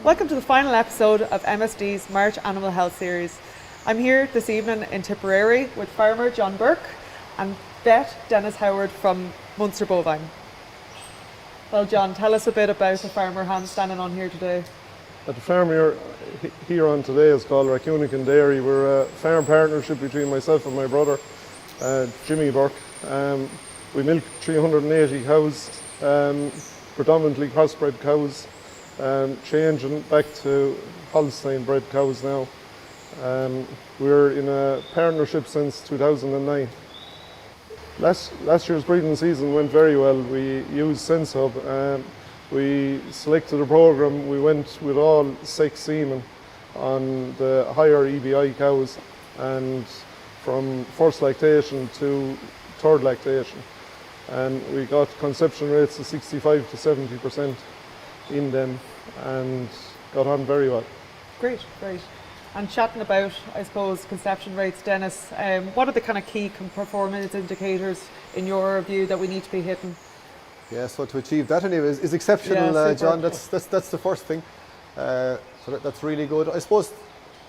Welcome to the final episode of MSD's March Animal Health Series. I'm here this evening in Tipperary with farmer John Bourke and vet Dennis Howard from Munster Bovine. Well, John, tell us a bit about the farmer hand standing on here today. The farm here on today is called Raccoonican Dairy. We're a farm partnership between myself and my brother, Jimmy Bourke. We milk 380 cows, predominantly crossbred cows, changing back to Holstein bred cows now. We're in a partnership since 2009. Last year's breeding season went very well. We used SenseHub. We selected a program. We went with all sex semen on the higher EBI cows, and from first lactation to third lactation. And we got conception rates of 65 to 70% in them and got on very well. Great. And chatting about, I suppose, conception rates, Dennis, what are the kind of key performance indicators in your view that we need to be hitting? Yeah, so to achieve that anyway is exceptional, Yeah, John. That's the first thing. So that's really good. I suppose,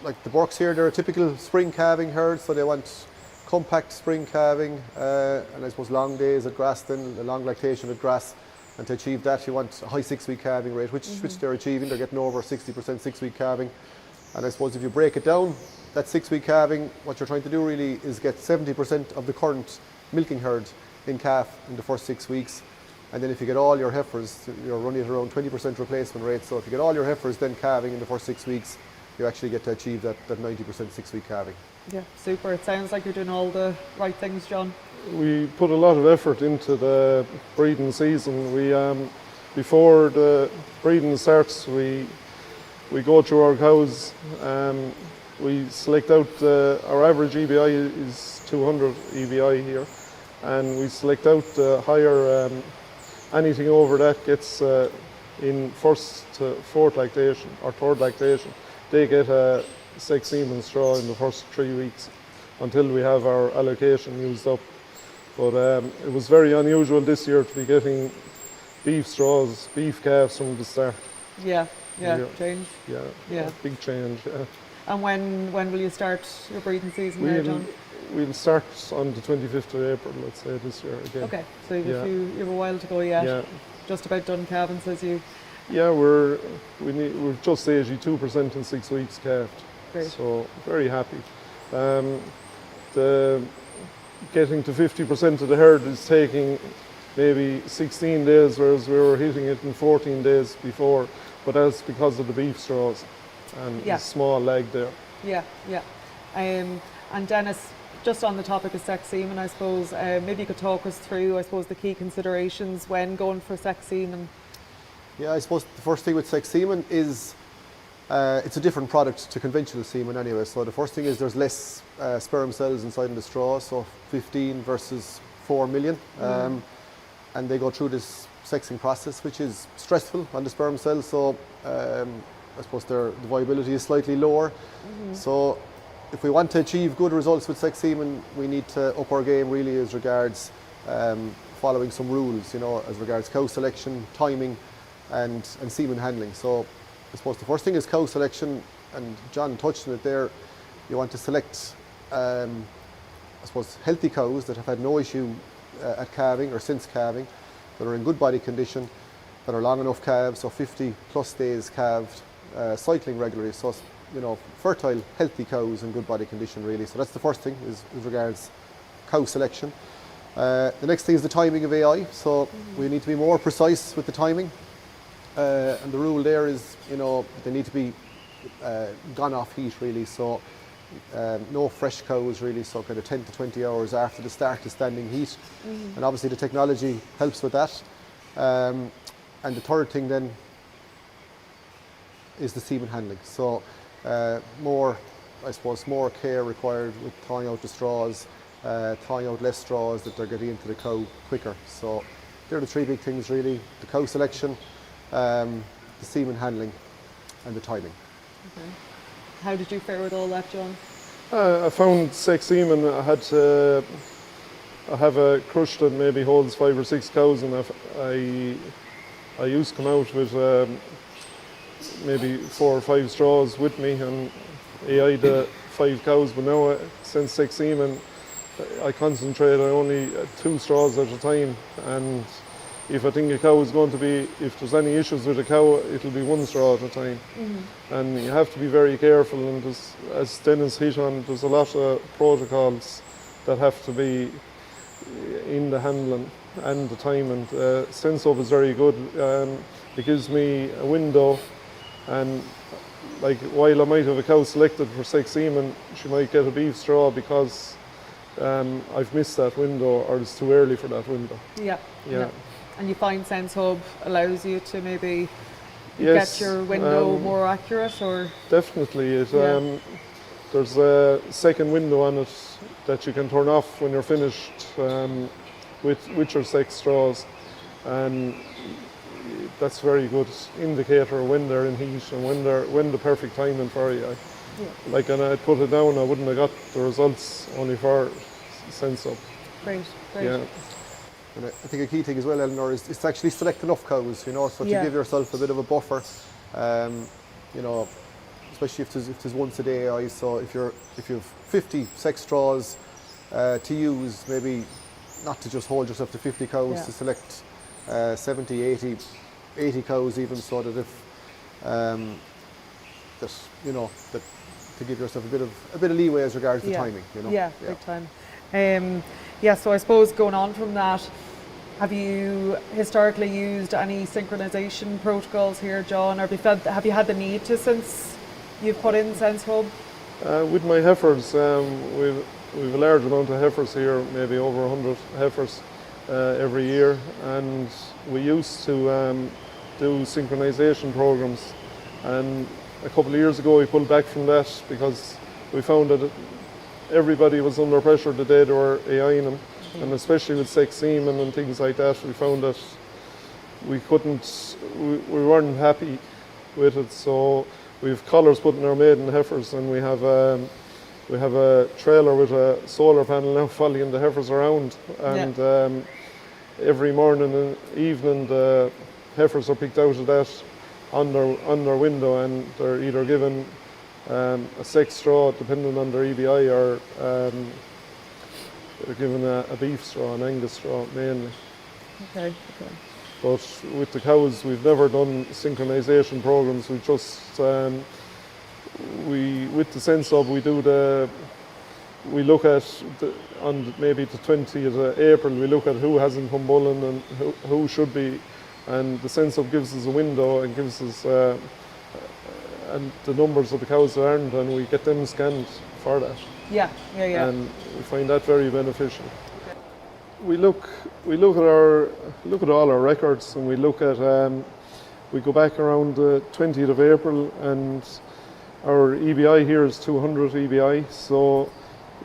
like the Bourkes here, they're a typical spring calving herd, so they want compact spring calving, and I suppose long days at grass, then a long lactation at grass. And to achieve that, you want a high 6-week calving rate, which they're achieving. They're getting over 60% 6-week calving. And I suppose if you break it down, that 6-week calving, what you're trying to do really is get 70% of the current milking herd in calf in the first 6 weeks. And then if you get all your heifers, you're running at around 20% replacement rate. So if you get all your heifers then calving in the first 6 weeks, you actually get to achieve that 90% 6-week calving. Yeah, super. It sounds like you're doing all the right things, John. We put a lot of effort into the breeding season. We before the breeding starts, we go through our cows. We select out our average EBI is 200 EBI here, and we select out the higher. Anything over that gets in first to fourth lactation or third lactation. They get a sex semen straw in the first 3 weeks until we have our allocation used up. But it was very unusual this year to be getting beef straws, beef calves from the start. Yeah, change. Yeah, big change. Yeah. And when will you start your breeding season there, John? We'll start on the 25th of April, let's say, this year again. Okay, so you have a while to go yet. Yeah. Just about done calving, says you. Yeah, we're just 82% in 6 weeks calved. Great. So very happy. The getting to 50% of the herd is taking maybe 16 days, whereas we were hitting it in 14 days before. But that's because of the beef straws and the small leg there. Yeah. And Dennis, just on the topic of sex semen, I suppose, maybe you could talk us through, I suppose, the key considerations when going for sex semen. Yeah, I suppose the first thing with sex semen is it's a different product to conventional semen anyway. So the first thing is there's less sperm cells inside in the straw, so 15 versus 4 million. And they go through this sexing process, which is stressful on the sperm cells. So I suppose the viability is slightly lower. So if we want to achieve good results with sex semen, we need to up our game really as regards following some rules, as regards cow selection, timing, and semen handling. So I suppose the first thing is cow selection, and John touched on it there. You want to select, I suppose, healthy cows that have had no issue at calving or since calving, that are in good body condition, that are long enough calves, so 50 plus days calved, cycling regularly. So fertile, healthy cows in good body condition really. So that's the first thing is with regards cow selection. The next thing is the timing of AI. So we need to be more precise with the timing. And the rule there is, they need to be gone off heat really. So no fresh cows really. So kind of 10 to 20 hours after the start of standing heat. And obviously the technology helps with that. And the third thing then is the semen handling. So more care required with thawing out the straws, thawing out less straws that they're getting into the cow quicker. So they're the three big things really: the cow selection, the semen handling, and the timing. Okay. How did you fare with all that, John? I found sex semen. I have a crush that maybe holds 5 or 6 cows, and I used to come out with maybe 4 or 5 straws with me, and I the 5 cows. But now, since 6 semen, I concentrate on only 2 straws at a time. And if I think a cow is going to be, if there's any issues with a cow, it'll be 1 straw at a time. And you have to be very careful. And as Dennis hit on, there's a lot of protocols that have to be in the handling and the time. And Sense-Up is very good. It gives me a window, and like while I might have a cow selected for 6 semen, she might get a beef straw because I've missed that window, or it's too early for that window. Yeah. Yeah. And you find Sense-Hub allows you to maybe Yes, get your window more accurate, or? Definitely. There's a second window on it that you can turn off when you're finished with your 6 straws, and that's a very good indicator when they're in heat and when the perfect timing for you. Like, and I put it down, I wouldn't have got the results only for Sense-Up. Great. Yeah. And I think a key thing as well, Eleanor, is to actually select enough cows, so to give yourself a bit of a buffer, especially if there's once a day. So if you have 50 sex straws to use, maybe not to just hold yourself to 50 cows, to select 70, 80 cows even, so that if that to give yourself a bit of leeway as regards the timing. Big time. So I suppose going on from that, have you historically used any synchronization protocols here, John, or have you had the need to since you've put in Sense-Hub? With my heifers, we've a large amount of heifers here, maybe over 100 heifers every year, and we used to do synchronization programs, and a couple of years ago we pulled back from that because we found that everybody was under pressure the day they were AIing them, and especially with 6 semen and things like that, we found that we weren't happy with it. So we have collars put in our maiden heifers, and we have a trailer with a solar panel now following the heifers around, and every morning and evening the heifers are picked out of that on their window, and they're either given a 6 straw depending on their EBI, or they're given a beef straw, an Angus straw mainly. Okay. But with the cows, we've never done synchronization programs. We just with the Sense-Hub, we look at on maybe the 20th of April, we look at who hasn't come bulling and who should be, and the Sense-Hub gives us a window and gives us and the numbers of the cows that aren't, and we get them scanned for that. Yeah. And we find that very beneficial. Okay. We look at all our records, and we look at we go back around the 20th of April, and our EBI here is 200 EBI. So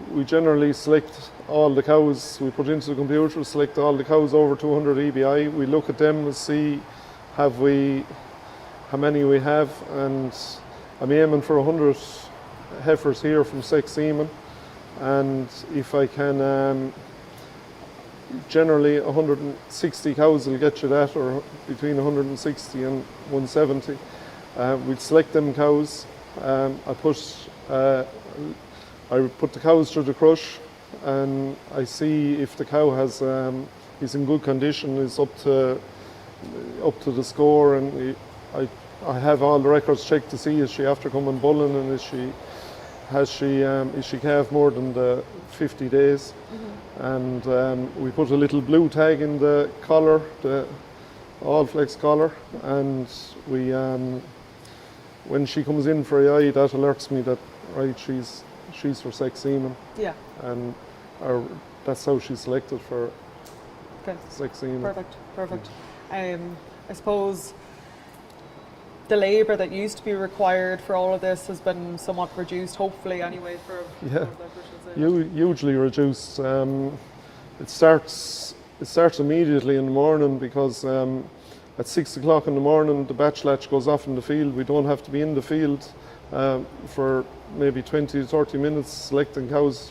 we generally select all the cows. We put into the computer, select all the cows over 200 EBI. We look at them to see how many we have, and I'm aiming for 100 heifers here from 6 semen, and if I can, generally 160 cows will get you that, or between 160 and 170. We'd select them cows. I put the cows through the crush, and I see if the cow is in good condition, is up to the score, and I have all the records checked to see is she after coming bulling, and is she calf more than the 50 days. And we put a little blue tag in the collar, the all flex collar, and we when she comes in for EI, that alerts me that she's for 6 semen. Yeah. And that's how she's selected for 6 semen. Perfect. I suppose the labour that used to be required for all of this has been somewhat reduced, hopefully anyway, hugely reduced. It starts immediately in the morning, because at 6 o'clock in the morning the batch latch goes off in the field. We don't have to be in the field for maybe 20 to 30 minutes selecting cows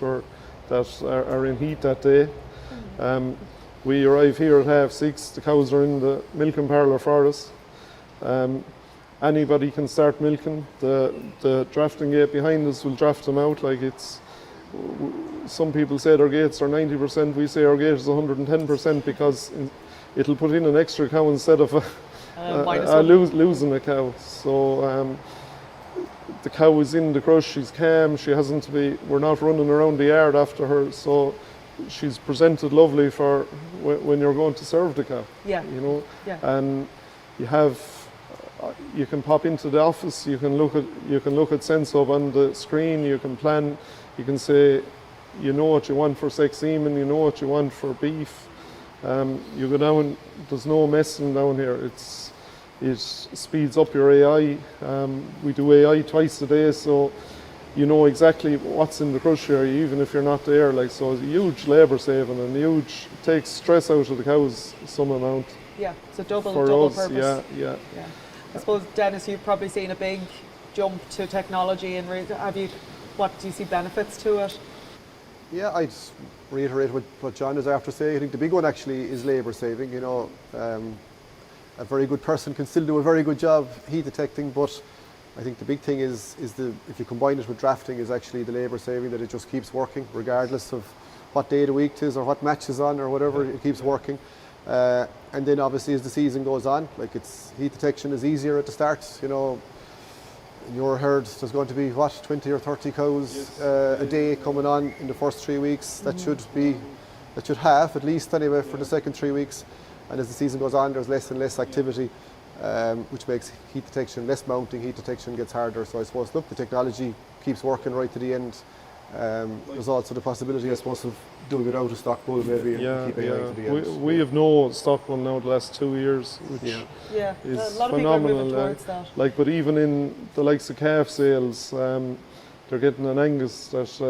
that are in heat that day. We arrive here at 6:30. The cows are in the milking parlour for us. anybody can start milking. The drafting gate behind us will draft them out. Like some people say their gates are 90%, we say our gate is 110% because it'll put in an extra cow instead of losing a cow. So the cow is in the crush, she's calm, we're not running around the yard after her, so she's presented lovely for when you're going to serve the cow. Yeah. You know, yeah. And you can pop into the office, you can look at SenseHub on the screen, you can plan, you can say, you know what you want for sex semen, you know what you want for beef. You go down, there's no messing down here. It speeds up your AI. We do AI twice a day, so you know exactly what's in the crush area, even if you're not there. Like, so it's a huge labour saving and takes stress out of the cows some amount. Yeah, so double us, purpose. Yeah. I suppose, Dennis, you've probably seen a big jump to technology, and what do you see benefits to it? Yeah, I'd reiterate what John is after saying. I think the big one actually is labour saving. You know, a very good person can still do a very good job heat detecting, but I think the big thing is if you combine it with drafting, is actually the labour saving, that it just keeps working regardless of what day of the week it is or what match is on or whatever. It keeps working. And then obviously as the season goes on, like heat detection is easier at the start. You know, in your herd there's going to be 20 or 30 cows a day coming on in the first 3 weeks. That should have at least anyway for the second 3 weeks. And as the season goes on, there's less and less activity, which makes heat detection, less mounting, heat detection gets harder. So I suppose, look, the technology keeps working right to the end. There's also the possibility, I suppose, of doing it out of stock bull maybe and keeping it right to the end. We have no stock bull now the last 2 years, which is a lot of phenomenal. people are moving towards that. Like, but even in the likes of calf sales, they're getting an Angus that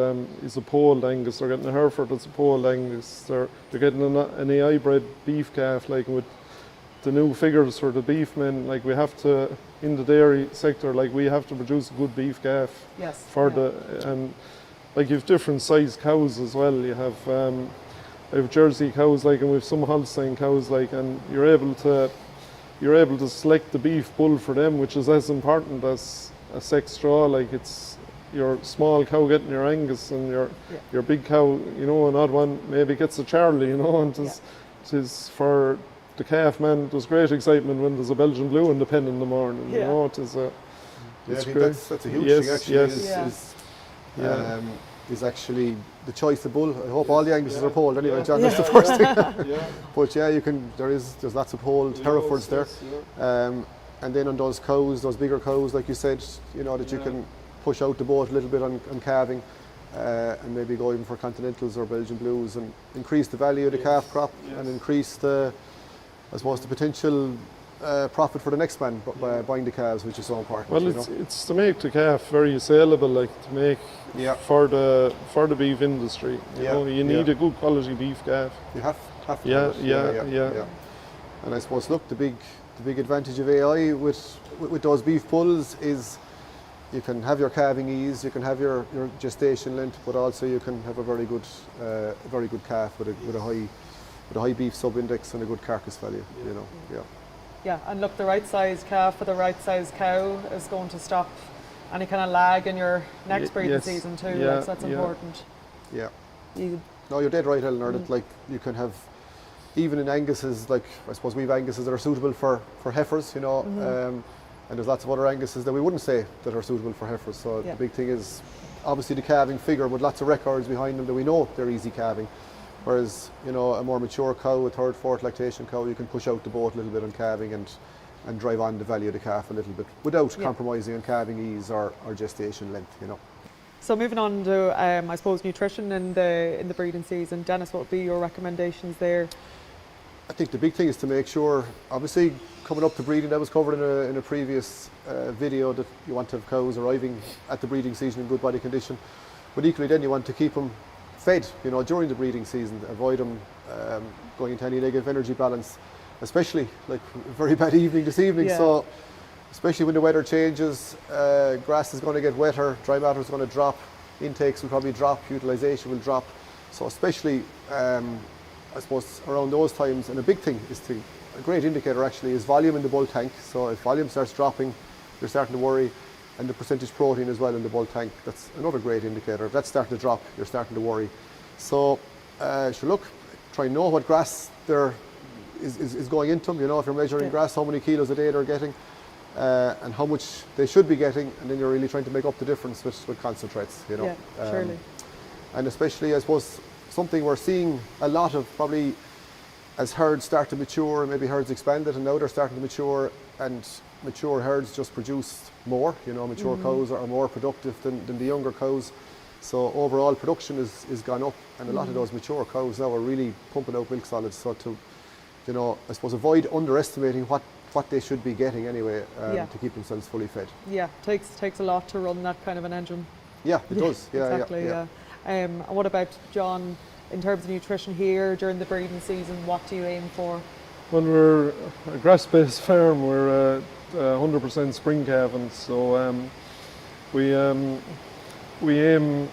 is a polled Angus. They're getting a Hereford that's a polled Angus. They're getting an AI bred beef calf, like with the new figures for the beef men. Like, we have to, in the dairy sector, like we have to produce a good beef calf. Yes. Like, you have different size cows as well. You have I have Jersey cows, like, and we have some Holstein cows, like, and you're able to select the beef bull for them, which is as important as a sex straw. Like, it's your small cow getting your Angus, and your big cow, you know, an odd one maybe gets a Charlie, you know, and it is for the calf man. There's great excitement when there's a Belgian Blue in the pen in the morning. You know, it is I think that's a huge thing actually. Is actually the choice of bull. I hope all the Anguses are polled anyway, John. That's the first thing. But yeah, there's lots of polled Herefords there. And then on those cows, those bigger cows, like you said, you know, that you can push out the boat a little bit on calving, and maybe go even for Continentals or Belgian Blues, and increase the value of the calf crop and increase the potential profit for the next man by buying the calves, which is so important. Well, it's to make the calf very saleable, like to make for the beef industry. You know, you need a good quality beef calf. You have to. And I suppose, look, the big advantage of AI with those beef bulls is you can have your calving ease, you can have your gestation length, but also you can have a very good calf with a high beef sub-index and a good carcass value. You know, Yeah, and look, the right size calf for the right size cow is going to stop any kind of lag in your next breeding season too. So that's important. Yeah. No, you're dead right, Eleanor. That, like, you can have, even in Anguses, like, I suppose we've Anguses that are suitable for heifers, you know, and there's lots of other Anguses that we wouldn't say that are suitable for heifers. So the big thing is obviously the calving figure with lots of records behind them that we know they're easy calving. Whereas, you know, a more mature cow, a third, fourth lactation cow, you can push out the boat a little bit on calving and drive on the value of the calf a little bit without compromising on calving ease or gestation length, you know. So moving on to, I suppose, nutrition in the breeding season. Dennis, what would be your recommendations there? I think the big thing is to make sure, obviously coming up to breeding, that was covered in a previous video, that you want to have cows arriving at the breeding season in good body condition. But equally then you want to keep them fed, you know, during the breeding season. Avoid them going into any negative energy balance, especially like a very bad evening this evening. So especially when the weather changes, grass is going to get wetter, dry matter is going to drop, intakes will probably drop, utilisation will drop. So especially I suppose around those times, and a big thing is a great indicator actually is volume in the bull tank. So if volume starts dropping you're starting to worry. And the percentage protein as well in the bull tank, that's another great indicator. If that's starting to drop, you're starting to worry. So, look, try and know what grass there is going into them. You know, if you're measuring grass, how many kilos a day they're getting, and how much they should be getting, and then you're really trying to make up the difference with concentrates, you know. Yeah, surely. And especially, I suppose, something we're seeing a lot of probably as herds start to mature, maybe herds expanded and now they're starting to mature, and mature herds just produce more. You know, mature cows are more productive than the younger cows. So overall production is gone up, and a lot of those mature cows now are really pumping out milk solids. So to, you know, I suppose avoid underestimating what they should be getting anyway, to keep themselves fully fed. Yeah, takes a lot to run that kind of an engine. Yeah, it does. Yeah, exactly. Yeah. And what about, John, in terms of nutrition here during the breeding season? What do you aim for? When we're a grass-based farm, we're 100% spring calving, so we aim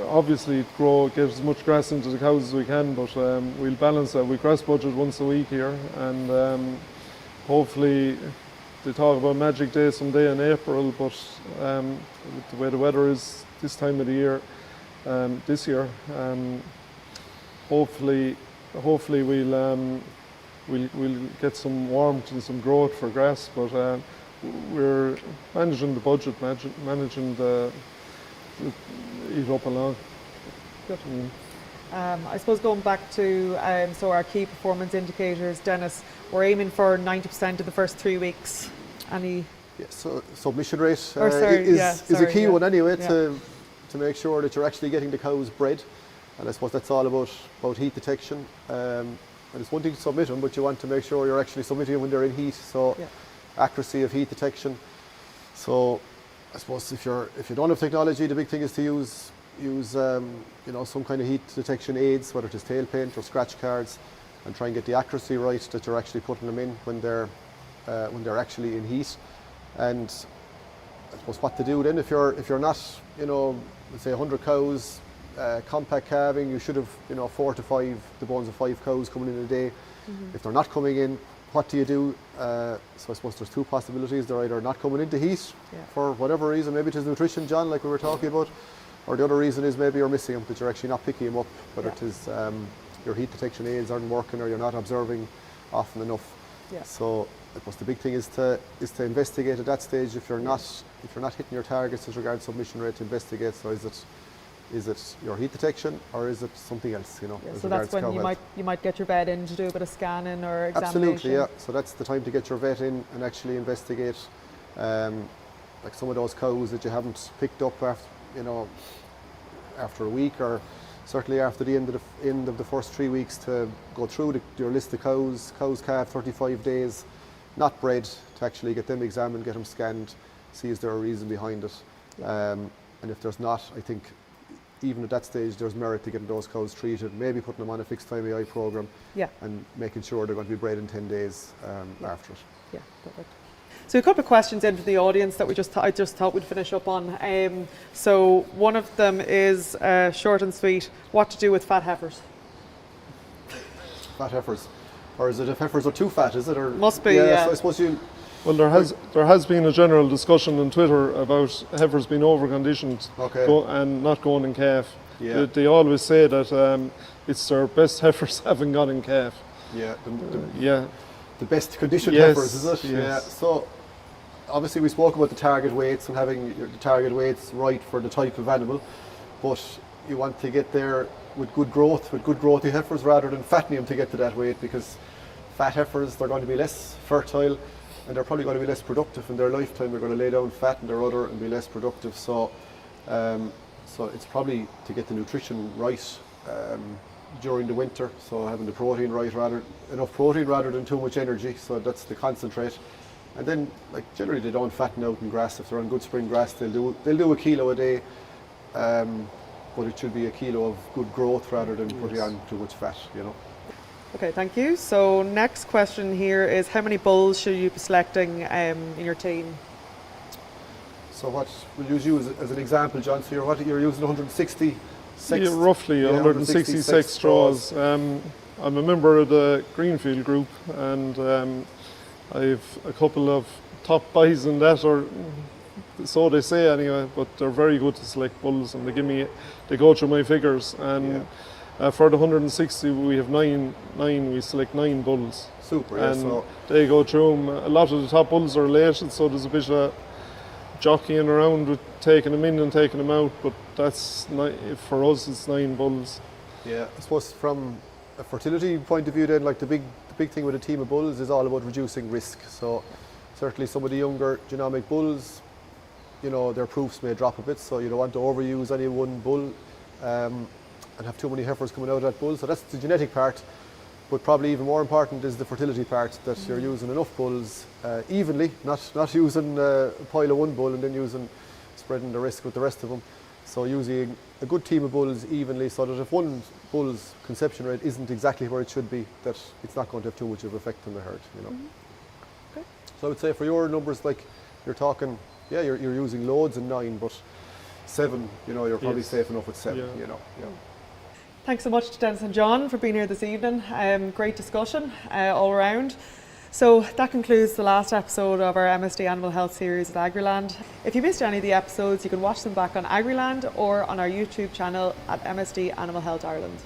obviously to get as much grass into the cows as we can, but we'll balance that. We grass budget once a week here, and hopefully they talk about magic day someday in April, but with the way the weather is this time of the year, this year, hopefully we'll get some warmth and some growth for grass, but we're managing the budget, managing the eat up along. Good. I suppose going back to so our key performance indicators, Dennis, we're aiming for 90% of the first 3 weeks. Any? Yeah, so submission rate is a key one anyway, to make sure that you're actually getting the cows bred, and I suppose that's all about heat detection. And it's one thing to submit them, but you want to make sure you're actually submitting them when they're in heat. So accuracy of heat detection. So I suppose if you don't have technology, the big thing is to use you know, some kind of heat detection aids, whether it is tail paint or scratch cards, and try and get the accuracy right that you're actually putting them in when they're actually in heat. And I suppose what to do then if you're not, you know, let's say 100 cows, compact calving, you should have, you know, 4 to 5, the bones of 5 cows coming in a day. If they're not coming in, what do you do? So I suppose there's 2 possibilities. They're either not coming into heat for whatever reason, maybe it is nutrition, John, like we were talking about, or the other reason is maybe you're missing them, that you're actually not picking them up, whether it is your heat detection aids aren't working or you're not observing often enough. So I suppose the big thing is to investigate at that stage. If you're not hitting your targets as regards submission rate, to investigate. So is it your heat detection or is it something else? You know. So that's when you might get your vet in to do a bit of scanning or examination. Absolutely, yeah. So that's the time to get your vet in and actually investigate. Like some of those cows that you haven't picked up after a week, or certainly after the end of the first 3 weeks, to go through your list of cows calved 35 days, not bred, to actually get them examined, get them scanned, see is there a reason behind it. And if there's not, I think even at that stage there's merit to getting those cows treated, maybe putting them on a fixed time AI program, and making sure they're going to be bred in 10 days after it. Yeah, perfect. So a couple of questions into the audience that I just thought we'd finish up on. So one of them is short and sweet. What to do with fat heifers? Fat heifers, or is it if heifers are too fat? Is it, or must be? Yeah. So I suppose you. Well, there has been a general discussion on Twitter about heifers being over-conditioned and not going in calf. Yeah. They always say that it's their best heifers haven't gone in calf. Yeah. The best conditioned heifers, is it? Yes. Yeah. So obviously we spoke about the target weights and having the target weights right for the type of animal, but you want to get there with good growthy heifers rather than fattening them to get to that weight, because fat heifers, they're going to be less fertile and they're probably going to be less productive in their lifetime. They're going to lay down fat in their udder and be less productive. So it's probably to get the nutrition right during the winter, so having the protein right, enough protein rather than too much energy. So that's the concentrate. And then, like, generally they don't fatten out in grass. If they're on good spring grass, they'll do a kilo a day, but it should be a kilo of good growth rather than putting on too much fat, you know. Okay, thank you. So next question here is, how many bulls should you be selecting in your team? So what we'll use you as an example, John. So you're using 160 sex? Yeah, roughly 160 sex straws. I'm a member of the Greenfield group, and I've a couple of top buys in that, or so they say anyway, but they're very good to select bulls, and they go through my figures, and for the 160 we have we select 9 bulls. Super, and so they go through them. A lot of the top bulls are related, so there's a bit of jockeying around with taking them in and taking them out, but for us it's 9 bulls. yeah, I suppose from a fertility point of view then, like the big thing with a team of bulls is all about reducing risk. So certainly some of the younger genomic bulls, you know, their proofs may drop a bit, so you don't want to overuse any one bull and have too many heifers coming out of that bull. So that's the genetic part, but probably even more important is the fertility part, that you're using enough bulls evenly, not using a pile of one bull and then spreading the risk with the rest of them. So using a good team of bulls evenly, so that if one bull's conception rate isn't exactly where it should be, that it's not going to have too much of an effect on the herd, you know. Okay. So I would say for your numbers, like you're talking, yeah, you're using loads in 9, but 7, you know, you're probably safe enough with 7, you know. Yeah. Thanks so much to Dennis and John for being here this evening. Great discussion all around. So that concludes the last episode of our MSD Animal Health series at Agriland. If you missed any of the episodes, you can watch them back on Agriland or on our YouTube channel at MSD Animal Health Ireland.